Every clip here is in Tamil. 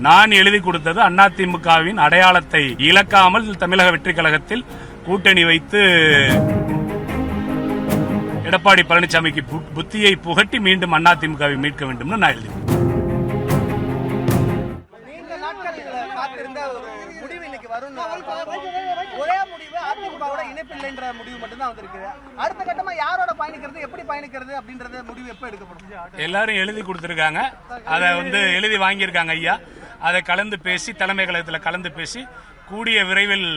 நான் எழுதி கொடுத்தது அதிமுகவின் அடையாளத்தை இழக்காமல் தமிழக வெற்றி கழகத்தில் கூட்டணி வைத்து எடப்பாடி பழனிசாமிக்கு புத்தியை புகட்டி மீண்டும் அதிமுகவை மீட்க வேண்டும் நான் எழுதி. ஒரே முடிவு அதிமுகவோட இணைப்பில்லைன்ற முடிவு மட்டும் தான் வந்திருக்கு. அடுத்த கட்டமா யாரோட பயணிக்கிறது, எப்படி பயணிக்கிறது அப்படிங்கறது முடிவு எப்ப எடுக்கப்படும்? எல்லாரும் எழுதி கொடுத்திருக்காங்க, அதை எழுதி வாங்கியிருக்காங்க ஐயா. அதை கலந்து பேசி தலைமை கழகத்தில் கலந்து பேசி கூடிய விரைவில்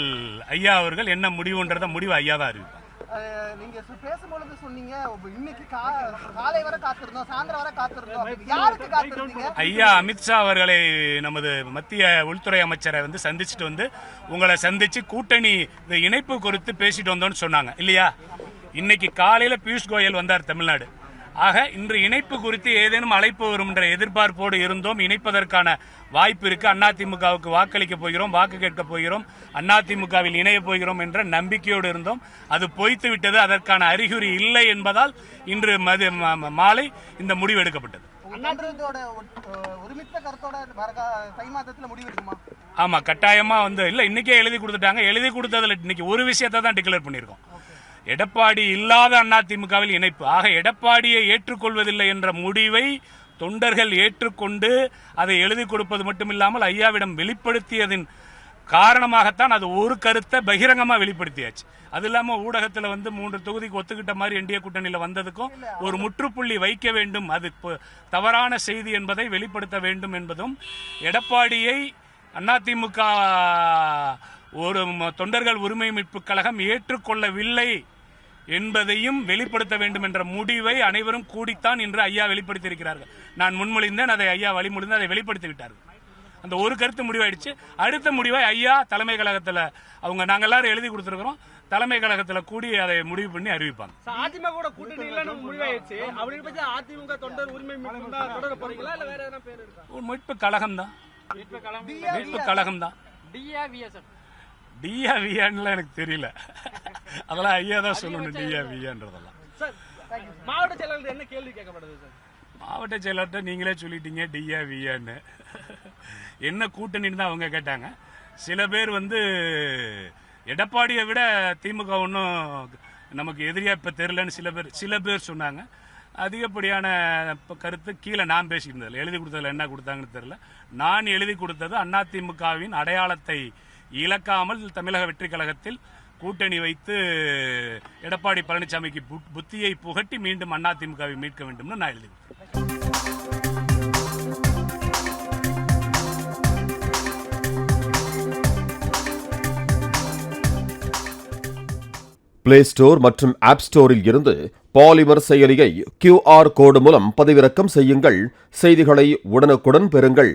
ஐயா அவர்கள் என்ன முடிவுன்றத முடிவு ஐயா தான் அறிவிப்பாங்க. நீங்க பேசும்பொழுது சொன்னீங்க இன்னைக்கு காலை வரை காத்திருந்தோம், சாயந்தரம் வரை காத்திருந்தோம். யாருக்கு காத்திருந்தீங்க? ஐயா அமித்ஷா அவர்களை நமது மத்திய உள்துறை அமைச்சரை சந்திச்சுட்டு உங்களை சந்திச்சு கூட்டணி இணைப்பு குறித்து பேசிட்டு வந்தோம்னு சொன்னாங்க இல்லையா? இன்னைக்கு காலையில பியூஷ் கோயல் வந்தார் தமிழ்நாடு. ஆக இன்று இணைப்பு குறித்து ஏதேனும் அழைப்பு வரும் என்ற எதிர்பார்ப்போடு இருந்தோம். இணைப்பதற்கான வாய்ப்பு இருக்கு. அதிமுகவுக்கு வாக்களிக்க போகிறோம், வாக்கு கேட்க போகிறோம், அதிமுகவில் இணைய போகிறோம் என்ற நம்பிக்கையோடு இருந்தோம். அது பொய்த்து விட்டது. அதற்கான அறிகுறி இல்லை என்பதால் இன்று மாலை இந்த முடிவு எடுக்கப்பட்டது. ஆமா, கட்டாயமா இல்ல இன்னைக்கே எழுதி கொடுத்துட்டாங்க. எழுதி கொடுத்ததுல இன்னைக்கு ஒரு விஷயத்தை தான் டிக்ளேர் பண்ணிருக்கோம். எடப்பாடி இல்லாத அதிமுகவில் இணைப்பு. ஆக எடப்பாடியை ஏற்றுக்கொள்வதில்லை என்ற முடிவை தொண்டர்கள் ஏற்றுக்கொண்டு அதை எழுதி கொடுப்பது மட்டுமில்லாமல் ஐயாவிடம் வெளிப்படுத்தியதின் காரணமாகத்தான் அது ஒரு கருத்தை பகிரங்கமா வெளிப்படுத்தியாச்சு. அது இல்லாம ஊடகத்தில் 3 தொகுதிக்கு ஒத்துக்கிட்ட மாதிரி என்டிஏ கூட்டணியில் வந்ததுக்கும் ஒரு முற்றுப்புள்ளி வைக்க வேண்டும், அது தவறான செய்தி என்பதை வெளிப்படுத்த வேண்டும் என்பதும் எடப்பாடியை அதிமுக ஒரு தொண்டர்கள் உரிமை மீட்பு கழகம் ஏற்றுக்கொள்ளவில்லை என்பதையும் வெளிப்படுத்த வேண்டும் என்ற முடிவை அனைவரும் கூடித்தான் இன்று ஐயா வெளிப்படுத்தியிருக்கிறார்கள். நான் முன்மொழிந்தேன், அதை ஐயா வழிமொழிந்து அதை வெளிப்படுத்தி விட்டார்கள். அந்த ஒரு கருத்து முடிவாயிடுச்சு. அடுத்த முடிவை ஐயா தலைமை கழகத்தில் நாங்கள் எல்லாரும் எழுதி கொடுத்துருக்கிறோம். தலைமை கழகத்தில் கூடி அதை முடிவு பண்ணி அறிவிப்பாங்க. அதிமுக கூட்டணி முடிவாயிடுச்சு. அதிமுக தொண்டர் உரிமை மீட்பு கழகம் தான், மீட்பு கழகம் தான். டியா வியான்னு எனக்கு தெரியல, அதெல்லாம் ஐயா தான் சொல்லணும். டியா வியான்றதெல்லாம் மாவட்ட செயலாளர் என்ன கேள்வி கேட்கப்படுது சார்? மாவட்ட செயலாளர்கிட்ட நீங்களே சொல்லிட்டீங்க டியா வியான்னு. என்ன கூட்டணின்னு தான் அவங்க கேட்டாங்க. சில பேர் எடப்பாடியை விட திமுக ஒன்றும் நமக்கு எதிரியா இப்ப தெரியலன்னு சில பேர் சொன்னாங்க. அதிகப்படியான கருத்து கீழே நான் பேசியிருந்ததில்ல. எழுதி கொடுத்ததுல என்ன கொடுத்தாங்கன்னு தெரியல. நான் எழுதி கொடுத்தது அதிமுகவின் அடையாளத்தை இழக்காமல் தமிழக வெற்றி கழகத்தில் கூட்டணி வைத்து எடப்பாடி பழனிசாமிக்கு புத்தியை புகட்டி மீண்டும் அதிமுகவை மீட்க வேண்டும் நான் எழுதி. பிளே ஸ்டோர் மற்றும் ஆப் ஸ்டோரில் இருந்து பாலிமர் செயலியை QR கோடு மூலம் பதிவிறக்கம் செய்யுங்கள். செய்திகளை உடனுக்குடன் பெறுங்கள்.